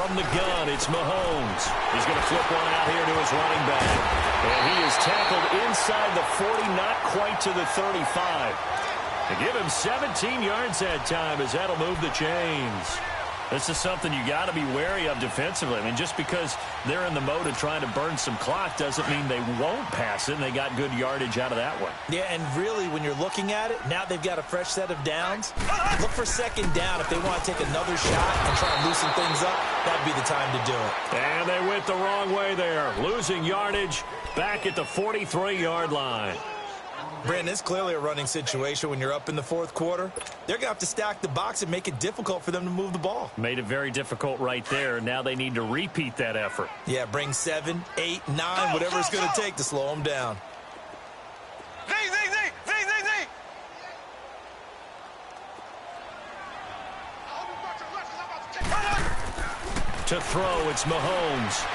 From the gun, it's Mahomes. He's going to flip one out here to his running back. And he is tackled inside the 40, not quite to the 35. To give him 17 yards that time, as that'll move the chains. This is something you got to be wary of defensively. I mean, just because they're in the mode of trying to burn some clock doesn't mean they won't pass it, and they got good yardage out of that one. Yeah, and really, when you're looking at it, now they've got a fresh set of downs. Look for second down if they want to take another shot and try and loosen things up. That'd be the time to do it. And they went the wrong way there, losing yardage back at the 43-yard line. Brandon, it's clearly a running situation when you're up in the fourth quarter. They're going to have to stack the box and make it difficult for them to move the ball. Made it very difficult right there. Now they need to repeat that effort. Yeah, bring 7, 8, 9, whatever it's going to take to slow them down. To throw, it's Mahomes.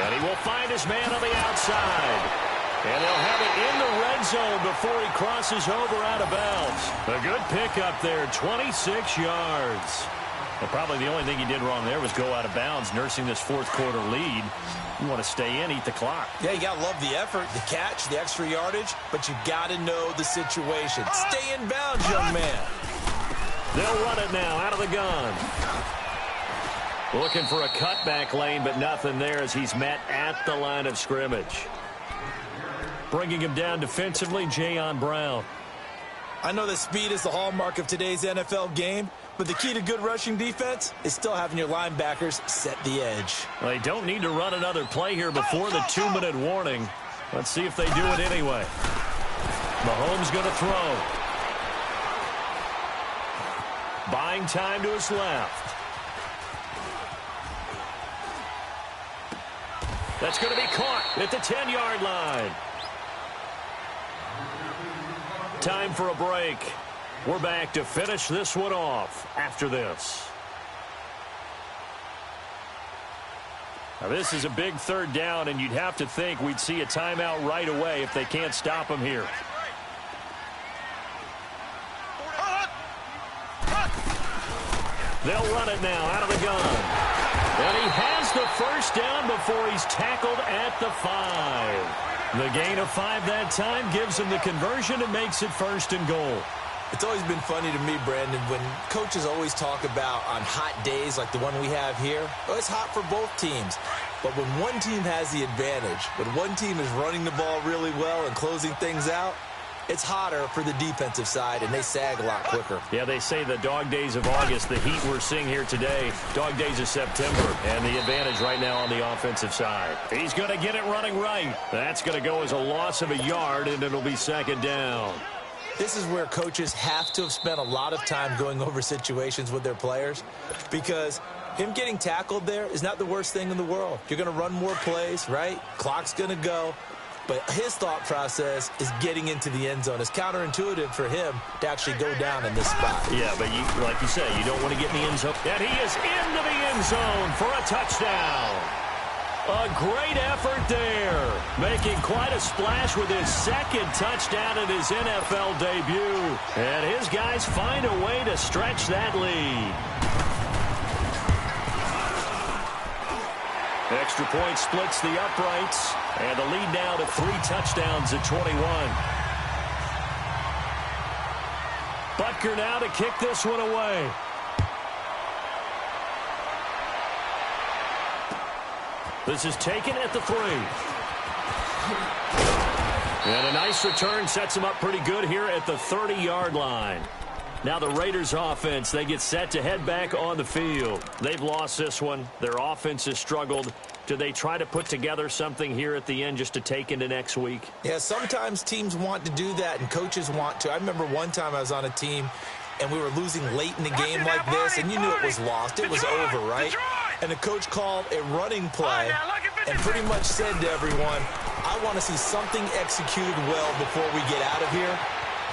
And he will find his man on the outside. And they'll have it in the red zone before he crosses over out of bounds. A good pickup there, 26 yards. Well, probably the only thing he did wrong there was go out of bounds, nursing this fourth quarter lead. You want to stay in, eat the clock. Yeah, you got to love the effort, the catch, the extra yardage, but you got to know the situation. Stay in bounds, young man. They'll run it now out of the gun. Looking for a cutback lane, but nothing there as he's met at the line of scrimmage. Bringing him down defensively, Jayon Brown. I know that speed is the hallmark of today's NFL game, but the key to good rushing defense is still having your linebackers set the edge. Well, they don't need to run another play here before the 2-minute warning. Let's see if they do it anyway. Mahomes going to throw. Buying time to his left. That's going to be caught at the 10-yard line. Time for a break. We're back to finish this one off after this. Now, this is a big third down, and you'd have to think we'd see a timeout right away if they can't stop him here. They'll run it now out of the gun. And he has the first down before he's tackled at the 5. The gain of 5 that time gives him the conversion and makes it 1st and goal. It's always been funny to me, Brandon, when coaches always talk about on hot days like the one we have here, oh, it's hot for both teams. But when one team has the advantage, when one team is running the ball really well and closing things out, it's hotter for the defensive side, and they sag a lot quicker. Yeah, they say the dog days of August, the heat we're seeing here today, dog days of September, and the advantage right now on the offensive side. He's going to get it running right. That's going to go as a loss of a yard, and it'll be 2nd down. This is where coaches have to have spent a lot of time going over situations with their players, because him getting tackled there is not the worst thing in the world. You're going to run more plays, right? Clock's going to go. But his thought process is getting into the end zone. It's counterintuitive for him to actually go down in this spot. Yeah, but like you say, you don't want to get in the end zone. And he is into the end zone for a touchdown. A great effort there. Making quite a splash with his 2nd touchdown in his NFL debut. And his guys find a way to stretch that lead. Extra point splits the uprights, and the lead now to 3 touchdowns at 21. Butker now to kick this one away. This is taken at the 3. And a nice return sets him up pretty good here at the 30-yard line. Now the Raiders offense, they get set to head back on the field. They've lost this one. Their offense has struggled. Do they try to put together something here at the end just to take into next week? Yeah, sometimes teams want to do that and coaches want to. I remember one time I was on a team and we were losing late in the game like this, and you knew it was lost. It was over, right? And the coach called a running play and pretty much said to everyone, I want to see something executed well before we get out of here.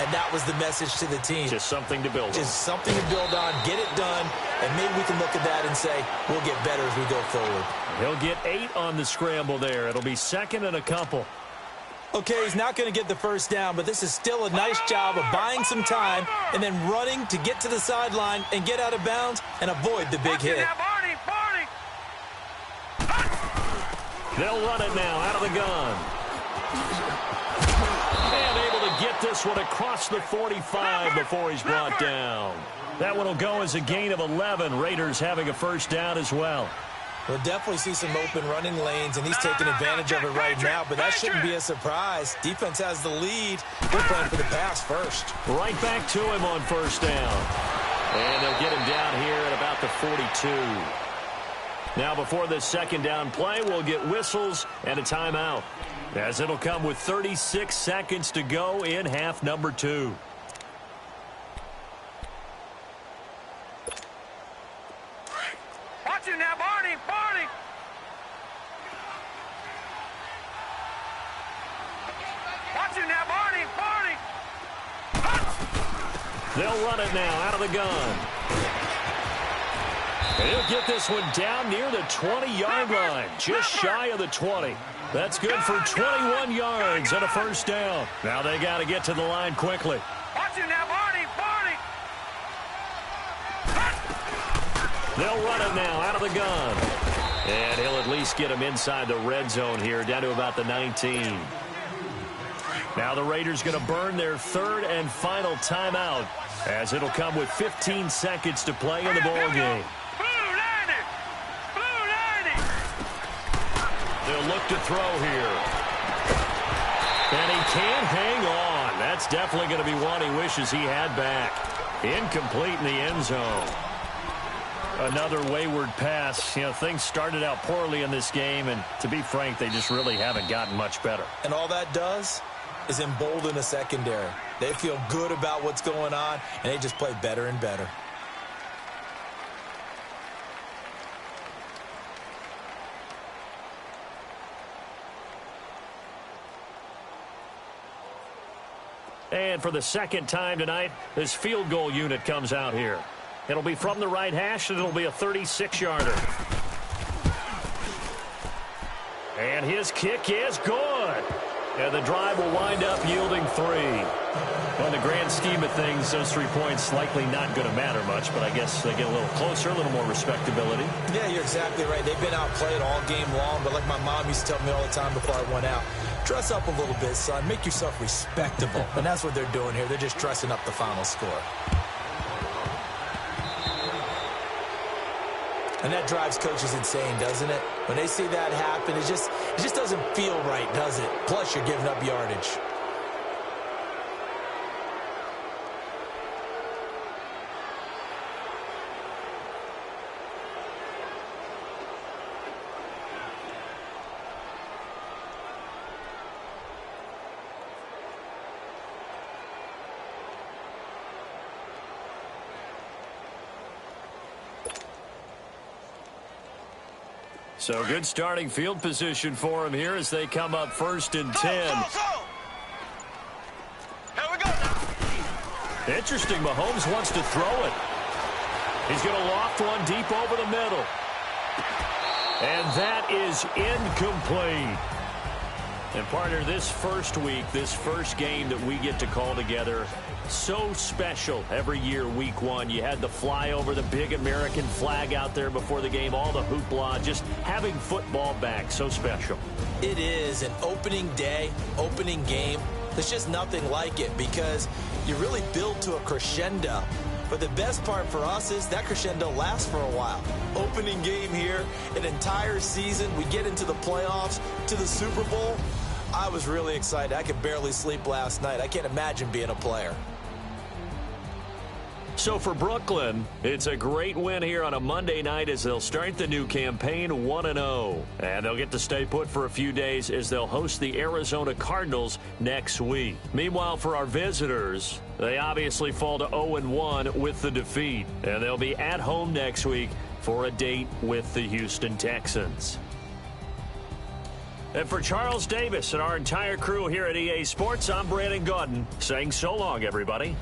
And that was the message to the team. Just something to build on. Just something to build on, get it done, and maybe we can look at that and say, we'll get better as we go forward. He'll get 8 on the scramble there. It'll be 2nd and a couple. Okay, he's not going to get the first down, but this is still a nice job of buying some time and then running to get to the sideline and get out of bounds and avoid the big hit. They'll run it now out of the gun. And able to get this one across the 45 before he's brought down. That one will go as a gain of 11. Raiders having a first down as well. We'll definitely see some open running lanes, and he's taking advantage of it right now, but that shouldn't be a surprise. Defense has the lead. They're playing for the pass first. Right back to him on first down. And they'll get him down here at about the 42. Now before this second down play, we'll get whistles and a timeout, as it'll come with 36 seconds to go in half number 2. Watch it now, Barney! Watch it now, Barney! They'll run it now out of the gun. And he'll get this one down near the 20-yard line, just shy of the 20. That's good for 21 yards and a first down. Now they got to get to the line quickly. Watch it now, Barney! They'll run it now out of the gun. And he'll at least get him inside the red zone here, down to about the 19. Now the Raiders going to burn their third and final timeout, as it'll come with 15 seconds to play in the ball game. They'll look to throw here. And he can't hang on. That's definitely going to be one he wishes he had back. Incomplete in the end zone. Another wayward pass. You know, things started out poorly in this game, and to be frank, they just really haven't gotten much better. And all that does is embolden the secondary. They feel good about what's going on, and they just play better and better. And for the second time tonight, this field goal unit comes out here. It'll be from the right hash, and it'll be a 36-yarder. And his kick is good. And the drive will wind up yielding 3. On the grand scheme of things, those 3 points likely not going to matter much, but I guess they get a little closer, a little more respectability. Yeah, you're exactly right. They've been outplayed all game long, but like my mom used to tell me all the time before I went out, dress up a little bit, son. Make yourself respectable. And that's what they're doing here. They're just dressing up the final score. And that drives coaches insane, doesn't it? When they see that happen, it just doesn't feel right, does it? Plus, you're giving up yardage. So good starting field position for him here as they come up 1st and 10. Go. Here we go now. Interesting, Mahomes wants to throw it. He's going to loft one deep over the middle. And that is incomplete. And partner, this first week, this first game that we get to call together, so special every year, week 1. You had the flyover, the big American flag out there before the game, all the hoopla, just having football back, so special. It is an opening day, opening game. There's just nothing like it because you really build to a crescendo. But the best part for us is that crescendo lasts for a while. Opening game here, an entire season. We get into the playoffs, to the Super Bowl. I was really excited. I could barely sleep last night. I can't imagine being a player. So for Brooklyn, it's a great win here on a Monday night as they'll start the new campaign 1-0. And they'll get to stay put for a few days as they'll host the Arizona Cardinals next week. Meanwhile, for our visitors, they obviously fall to 0-1 with the defeat. And they'll be at home next week for a date with the Houston Texans. And for Charles Davis and our entire crew here at EA Sports, I'm Brandon Gaudin saying so long, everybody.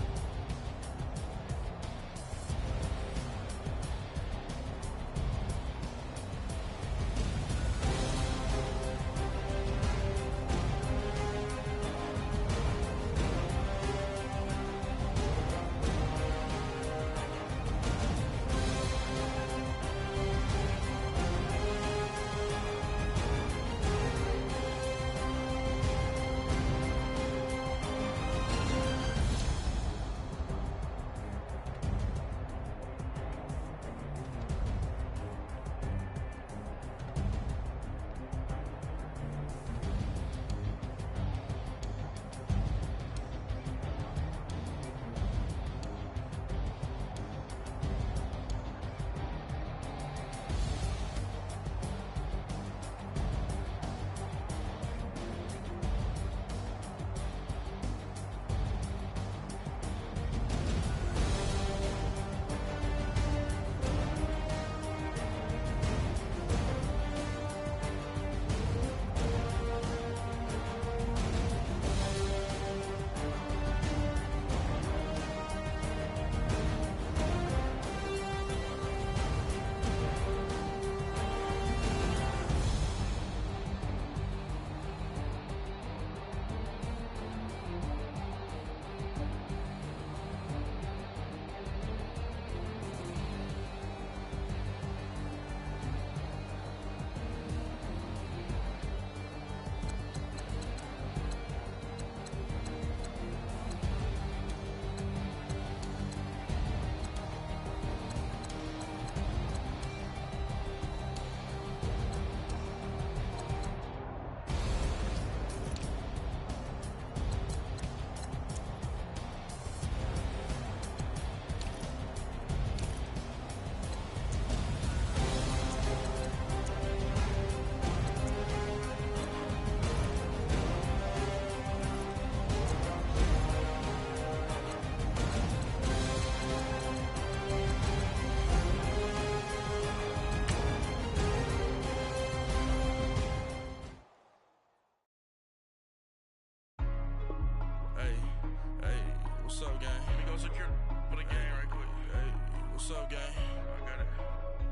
What's up, gang? I got it.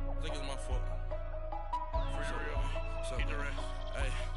I think it's my fault. For real. What's up, Get the gang? rest. Hey.